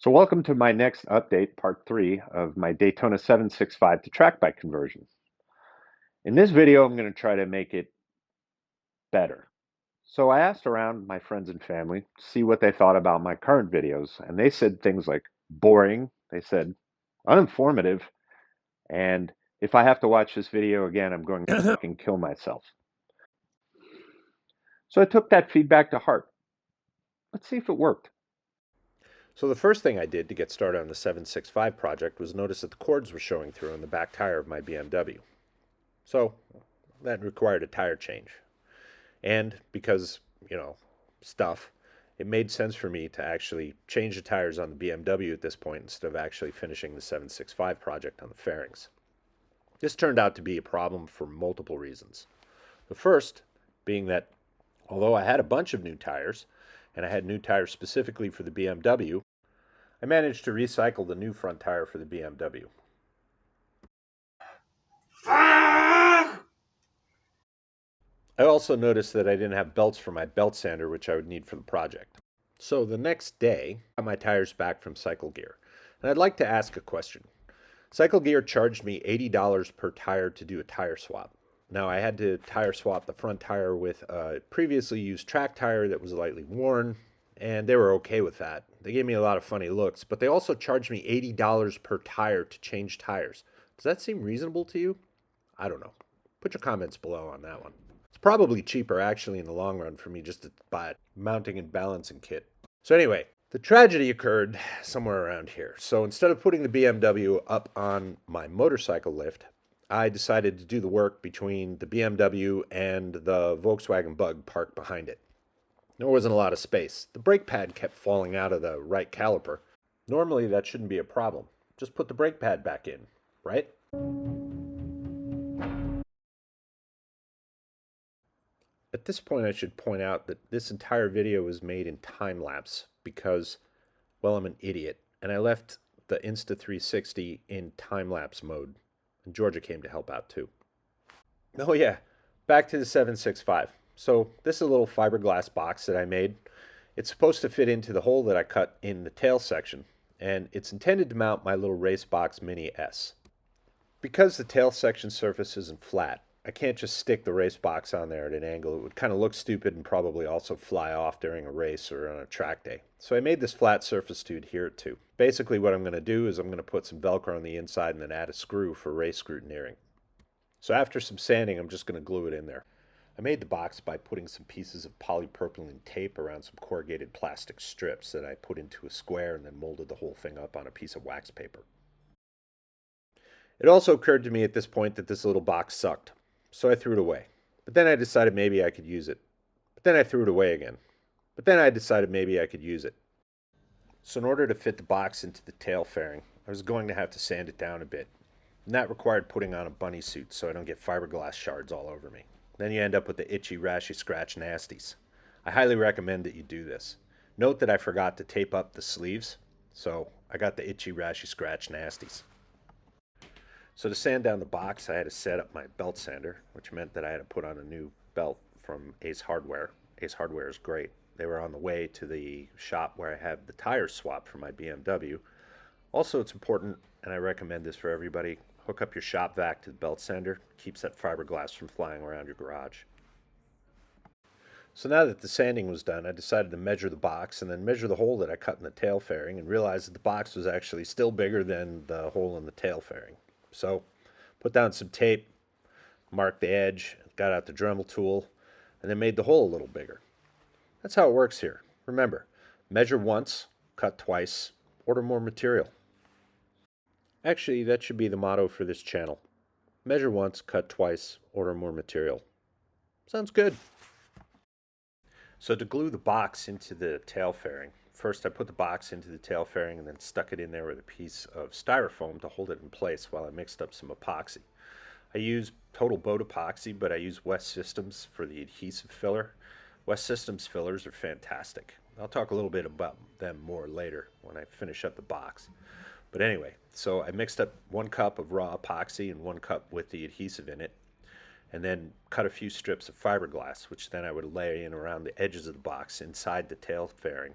So welcome to my next update, part 3 of my Daytona 765 to track bike conversion. In this video, I'm going to try to make it better. So I asked around my friends and family to see what they thought about my current videos, and they said things like boring, they said uninformative, and if I have to watch this video again, I'm going to fucking kill myself. So I took that feedback to heart. Let's see if it worked. So the first thing I did to get started on the 765 project was notice that the cords were showing through on the back tire of my BMW. So that required a tire change. And because, stuff, it made sense for me to actually change the tires on the BMW at this point instead of actually finishing the 765 project on the fairings. This turned out to be a problem for multiple reasons. The first being that although I had a bunch of new tires, and I had new tires specifically for the BMW, I managed to recycle the new front tire for the BMW. I also noticed that I didn't have belts for my belt sander, which I would need for the project. So the next day, I got my tires back from Cycle Gear. And I'd like to ask a question. Cycle Gear charged me $80 per tire to do a tire swap. Now I had to tire swap the front tire with a previously used track tire that was lightly worn, and they were okay with that. They gave me a lot of funny looks, but they also charged me $80 per tire to change tires. Does that seem reasonable to you? I don't know. Put your comments below on that one. It's probably cheaper actually in the long run for me just to buy a mounting and balancing kit. So anyway, the tragedy occurred somewhere around here. So instead of putting the BMW up on my motorcycle lift, I decided to do the work between the BMW and the Volkswagen Bug parked behind it. There wasn't a lot of space. The brake pad kept falling out of the right caliper. Normally that shouldn't be a problem. Just put the brake pad back in, right? At this point, I should point out that this entire video was made in time lapse because, well, I'm an idiot, and I left the Insta360 in time lapse mode. And Georgia came to help out too. Oh yeah, back to the 765. So this is a little fiberglass box that I made. It's supposed to fit into the hole that I cut in the tail section, and it's intended to mount my little Racebox Mini S. Because the tail section surface isn't flat, I can't just stick the race box on there at an angle. It would kind of look stupid and probably also fly off during a race or on a track day. So I made this flat surface to adhere it to. Basically what I'm going to do is I'm going to put some Velcro on the inside and then add a screw for race scrutineering. So after some sanding, I'm just going to glue it in there. I made the box by putting some pieces of polypropylene tape around some corrugated plastic strips that I put into a square and then molded the whole thing up on a piece of wax paper. It also occurred to me at this point that this little box sucked. So I threw it away. But then I decided maybe I could use it. But then I threw it away again. But then I decided maybe I could use it. So in order to fit the box into the tail fairing, I was going to have to sand it down a bit. And that required putting on a bunny suit so I don't get fiberglass shards all over me. Then you end up with the itchy, rashy, scratch nasties. I highly recommend that you do this. Note that I forgot to tape up the sleeves, so I got the itchy, rashy, scratch nasties. So to sand down the box, I had to set up my belt sander, which meant that I had to put on a new belt from Ace Hardware. Ace Hardware is great. They were on the way to the shop where I have the tires swapped for my BMW. Also, it's important, and I recommend this for everybody, hook up your shop vac to the belt sander. Keeps that fiberglass from flying around your garage. So now that the sanding was done, I decided to measure the box and then measure the hole that I cut in the tail fairing and realized that the box was actually still bigger than the hole in the tail fairing. So put down some tape, marked the edge, got out the Dremel tool, and then made the hole a little bigger. That's how it works here. Remember, measure once, cut twice, order more material. Actually, that should be the motto for this channel. Measure once, cut twice, order more material. Sounds good. So to glue the box into the tail fairing, first I put the box into the tail fairing and then stuck it in there with a piece of styrofoam to hold it in place while I mixed up some epoxy. I use Total Boat epoxy, but I use West Systems for the adhesive filler. West Systems fillers are fantastic. I'll talk a little bit about them more later when I finish up the box. But anyway, so I mixed up 1 cup of raw epoxy and 1 cup with the adhesive in it, and then cut a few strips of fiberglass, which then I would lay in around the edges of the box inside the tail fairing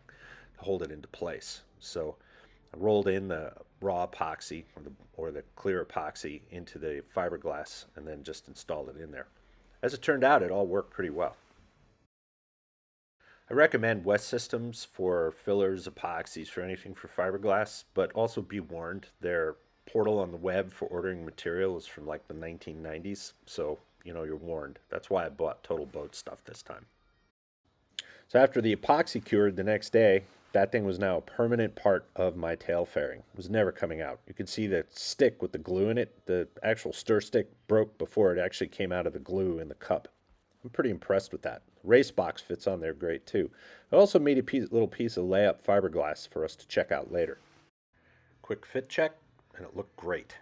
to hold it into place. So I rolled in the raw epoxy or the clear epoxy into the fiberglass and then just installed it in there. As it turned out, it all worked pretty well. I recommend West Systems for fillers, epoxies, for anything for fiberglass, but also be warned, their portal on the web for ordering material is from like the 1990s, so you're warned. That's why I bought Total Boat stuff this time. So after the epoxy cured the next day, that thing was now a permanent part of my tail fairing. It was never coming out. You could see the stick with the glue in it. The actual stir stick broke before it actually came out of the glue in the cup. I'm pretty impressed with that. Race box fits on there great too. I also made a little piece of layup fiberglass for us to check out later. Quick fit check, and it looked great.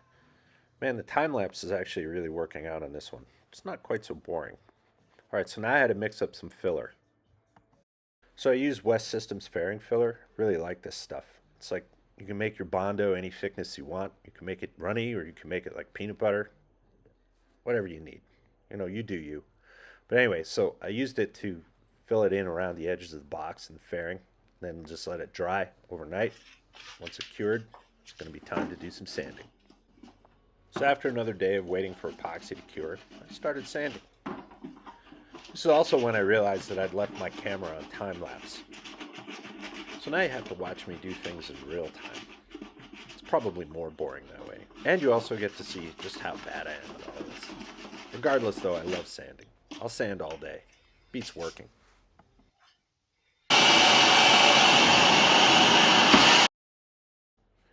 Man, the time lapse is actually really working out on this one. It's not quite so boring. All right, so now I had to mix up some filler. So I use West Systems fairing filler. Really like this stuff. It's like you can make your Bondo any thickness you want. You can make it runny or you can make it like peanut butter. Whatever you need. You do you. But anyway, so I used it to fill it in around the edges of the box and the fairing. Then just let it dry overnight. Once it cured, it's going to be time to do some sanding. So after another day of waiting for epoxy to cure, I started sanding. This is also when I realized that I'd left my camera on time lapse. So now you have to watch me do things in real time. It's probably more boring that way. And you also get to see just how bad I am at all of this. Regardless though, I love sanding. I'll sand all day. Beats working.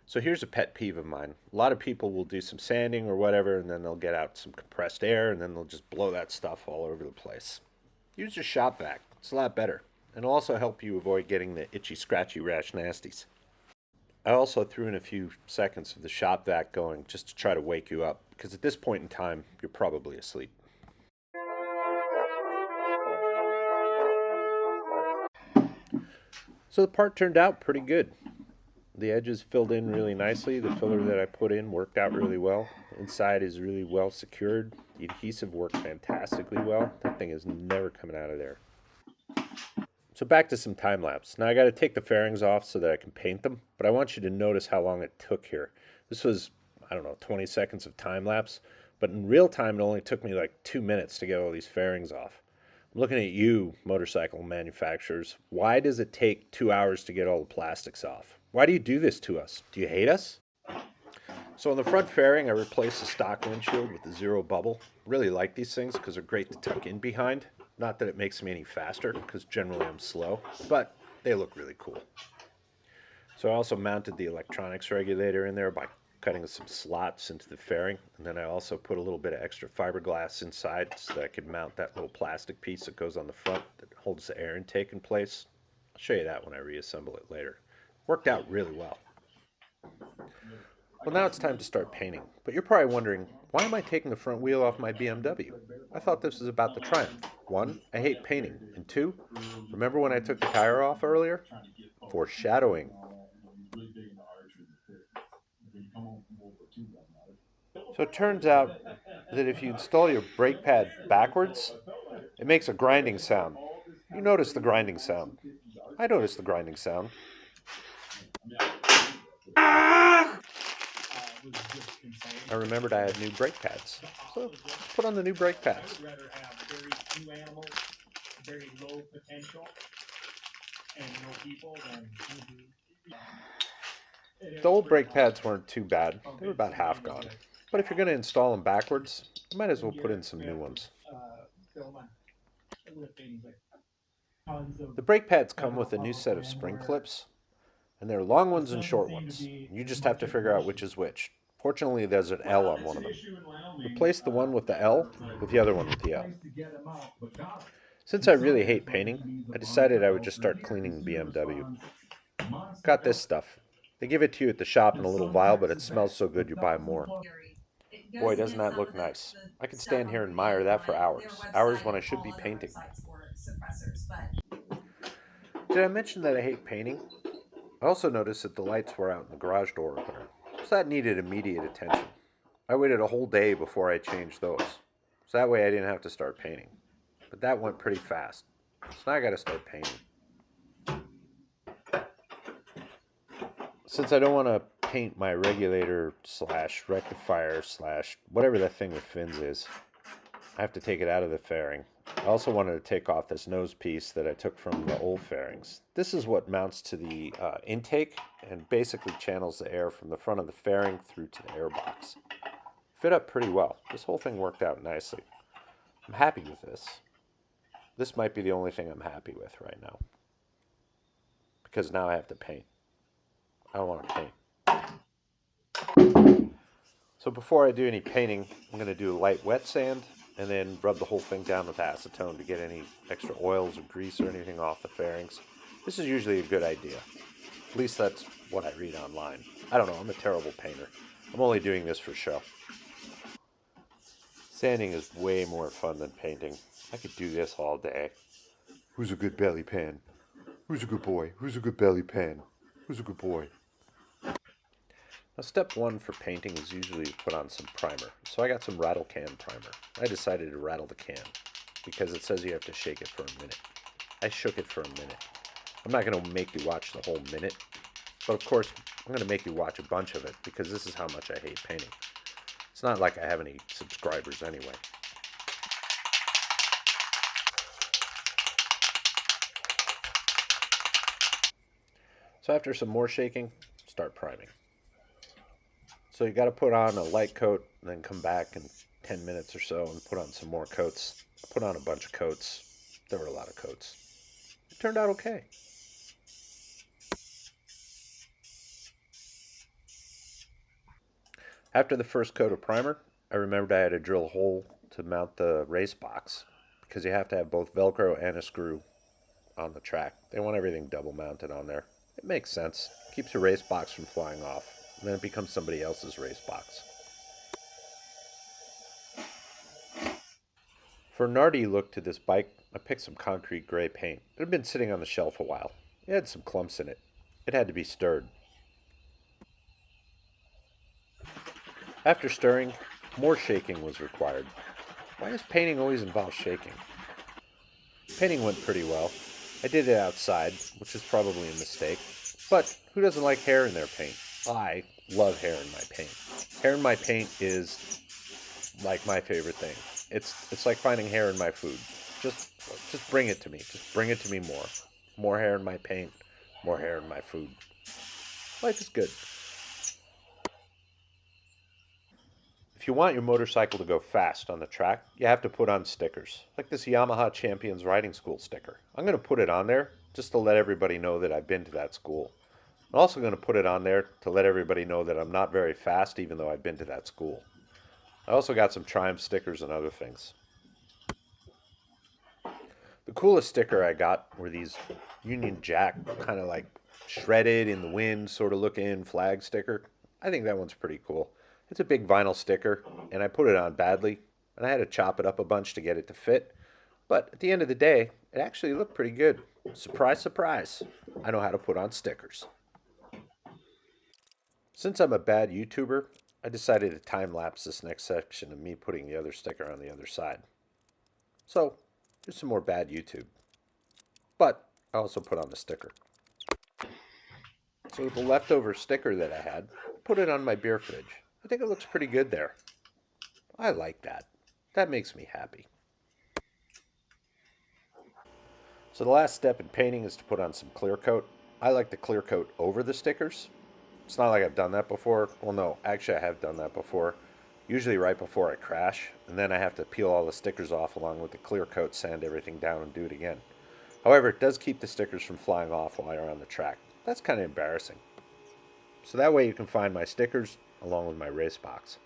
So here's a pet peeve of mine. A lot of people will do some sanding or whatever, and then they'll get out some compressed air, and then they'll just blow that stuff all over the place. Use your shop vac. It's a lot better. And it'll also help you avoid getting the itchy, scratchy rash nasties. I also threw in a few seconds of the shop vac going just to try to wake you up, because at this point in time, you're probably asleep. So the part turned out pretty good. The edges filled in really nicely. The filler that I put in worked out really well. The inside is really well secured. The adhesive worked fantastically well. That thing is never coming out of there. So back to some time lapse. Now I got to take the fairings off so that I can paint them, but I want you to notice how long it took here. This was, I don't know, 20 seconds of time lapse, but in real time it only took me like 2 minutes to get all these fairings off. I'm looking at you, motorcycle manufacturers. Why does it take 2 hours to get all the plastics off? Why do you do this to us? Do you hate us? So on the front fairing, I replaced the stock windshield with the zero bubble. Really like these things because they're great to tuck in behind. Not that it makes me any faster, because generally I'm slow, but they look really cool. So I also mounted the electronics regulator in there by cutting some slots into the fairing, and then I also put a little bit of extra fiberglass inside so that I could mount that little plastic piece that goes on the front that holds the air intake in place. I'll show you that when I reassemble it later. Worked out really well. Well, now it's time to start painting. But you're probably wondering, why am I taking the front wheel off my BMW? I thought this was about the Triumph. One, I hate painting. And two, remember when I took the tire off earlier? Foreshadowing. So it turns out that if you install your brake pad backwards, it makes a grinding sound. You notice the grinding sound. I noticed the grinding sound. I remembered I had new brake pads. So let's put on the new brake pads. The old brake pads weren't too bad. They were about half gone. But if you're going to install them backwards, you might as well put in some new ones. The brake pads come with a new set of spring clips, and there are long ones and short ones. You just have to figure out which is which. Fortunately, there's an L on one of them. Replace the one with the L with the other one with the L. Since I really hate painting, I decided I would just start cleaning the BMW. Got this stuff. They give it to you at the shop in a little vial, but it smells so good you buy more. Boy, doesn't that look nice. I could stand here and admire that for hours. Hours when I should be painting. Did I mention that I hate painting? I also noticed that the lights were out in the garage door opener, so that needed immediate attention. I waited a whole day before I changed those, so that way I didn't have to start painting. But that went pretty fast, so now I gotta start painting. Since I don't want to paint my regulator slash rectifier slash whatever that thing with fins is, I have to take it out of the fairing. I also wanted to take off this nose piece that I took from the old fairings. This is what mounts to the intake and basically channels the air from the front of the fairing through to the air box. Fit up pretty well. This whole thing worked out nicely. I'm happy with this. This might be the only thing I'm happy with right now. Because now I have to paint. I don't want to paint. So before I do any painting, I'm going to do a light wet sand and then rub the whole thing down with acetone to get any extra oils or grease or anything off the fairings. This is usually a good idea. At least that's what I read online. I don't know, I'm a terrible painter. I'm only doing this for show. Sanding is way more fun than painting. I could do this all day. Who's a good belly pan? Who's a good boy? Who's a good belly pan? Who's a good boy? Now, step one for painting is usually to put on some primer. So I got some rattle can primer. I decided to rattle the can because it says you have to shake it for a minute. I shook it for a minute. I'm not going to make you watch the whole minute, but of course I'm going to make you watch a bunch of it because this is how much I hate painting. It's not like I have any subscribers anyway. So after some more shaking, start priming. So you got to put on a light coat and then come back in 10 minutes or so and put on some more coats. I put on a bunch of coats. There were a lot of coats. It turned out okay. After the first coat of primer, I remembered I had to drill a hole to mount the race box because you have to have both Velcro and a screw on the track. They want everything double mounted on there. It makes sense. Keeps your race box from flying off. And then it becomes somebody else's race box. For a nardy look to this bike, I picked some concrete gray paint. It had been sitting on the shelf a while. It had some clumps in it. It had to be stirred. After stirring, more shaking was required. Why does painting always involve shaking? Painting went pretty well. I did it outside, which is probably a mistake. But who doesn't like hair in their paint? I love hair in my paint. Hair in my paint is like my favorite thing. It's like finding hair in my food. Just bring it to me. Just bring it to me more. More hair in my paint, more hair in my food. Life is good. If you want your motorcycle to go fast on the track, you have to put on stickers, like this Yamaha Champions Riding School sticker. I'm going to put it on there just to let everybody know that I've been to that school. I'm also going to put it on there to let everybody know that I'm not very fast even though I've been to that school. I also got some Triumph stickers and other things. The coolest sticker I got were these Union Jack, kind of like shredded in the wind sort of looking flag sticker. I think that one's pretty cool. It's a big vinyl sticker, and I put it on badly, and I had to chop it up a bunch to get it to fit. But at the end of the day, it actually looked pretty good. Surprise, surprise. I know how to put on stickers. Since I'm a bad YouTuber, I decided to time lapse this next section of me putting the other sticker on the other side. So, here's some more bad YouTube. But I also put on the sticker. So with the leftover sticker that I had, put it on my beer fridge. I think it looks pretty good there. I like that. That makes me happy. So the last step in painting is to put on some clear coat. I like to clear coat over the stickers. It's not like I've done that before. Well, no, actually I have done that before. Usually right before I crash, and then I have to peel all the stickers off along with the clear coat, sand everything down, and do it again. However, it does keep the stickers from flying off while you're on the track. That's kind of embarrassing. So that way you can find my stickers along with my race box.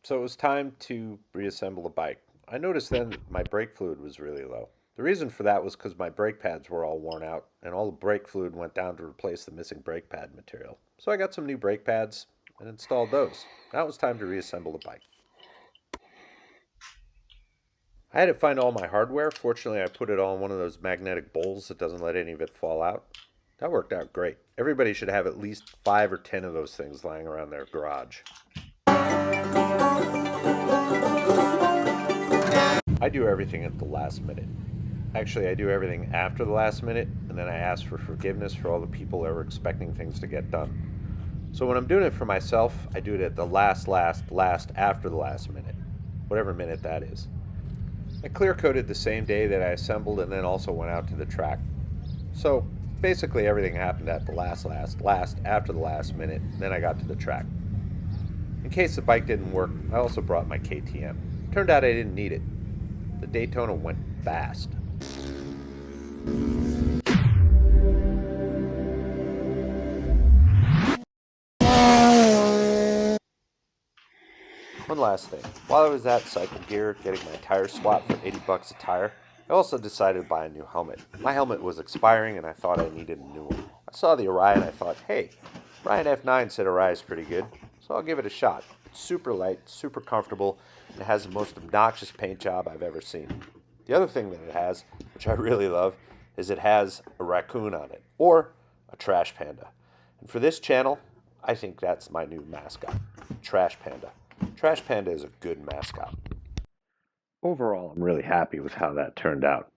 So it was time to reassemble the bike. I noticed then that my brake fluid was really low. The reason for that was because my brake pads were all worn out and all the brake fluid went down to replace the missing brake pad material. So I got some new brake pads and installed those. Now it was time to reassemble the bike. I had to find all my hardware. Fortunately, I put it all in one of those magnetic bowls that doesn't let any of it fall out. That worked out great. Everybody should have at least 5 or 10 of those things lying around their garage. I do everything at the last minute. Actually, I do everything after the last minute, and then I ask for forgiveness for all the people that were expecting things to get done. So when I'm doing it for myself, I do it at the last after the last minute, whatever minute that is. I clear coated the same day that I assembled and then also went out to the track. So basically everything happened at the last after the last minute, and then I got to the track. In case the bike didn't work, I also brought my KTM. Turned out I didn't need it. The Daytona went fast. One last thing. While I was at Cycle Gear getting my tire swapped for 80 bucks a tire, I also decided to buy a new helmet. My helmet was expiring and I thought I needed a new one. I saw the Orion and I thought, hey, Ryan F9 said Orion's pretty good, so I'll give it a shot. It's super light, super comfortable, and it has the most obnoxious paint job I've ever seen. The other thing that it has, which I really love, is it has a raccoon on it, or a trash panda. And for this channel, I think that's my new mascot, Trash Panda. Trash Panda is a good mascot. Overall, I'm really happy with how that turned out.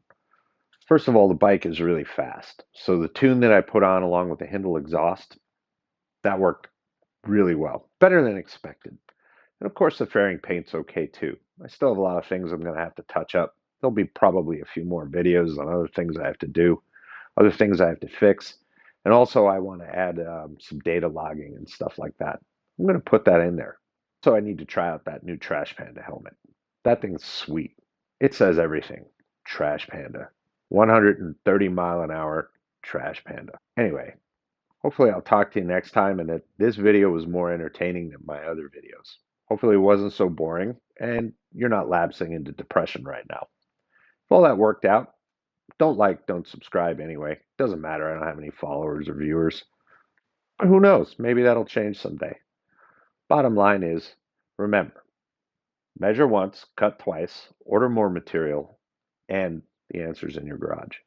First of all, the bike is really fast. So the tune that I put on along with the Hindle exhaust, that worked really well. Better than expected. And of course, the fairing paint's okay too. I still have a lot of things I'm going to have to touch up. There'll be probably a few more videos on other things I have to do, other things I have to fix. And also, I want to add some data logging and stuff like that. I'm going to put that in there. So I need to try out that new Trash Panda helmet. That thing's sweet. It says everything. Trash Panda. 130 mile an hour Trash Panda. Anyway, hopefully I'll talk to you next time and that this video was more entertaining than my other videos. Hopefully it wasn't so boring and you're not lapsing into depression right now. If all that worked out, don't like, don't subscribe anyway. Doesn't matter. I don't have any followers or viewers. But who knows? Maybe that'll change someday. Bottom line is, remember, measure once, cut twice, order more material, and the answer's in your garage.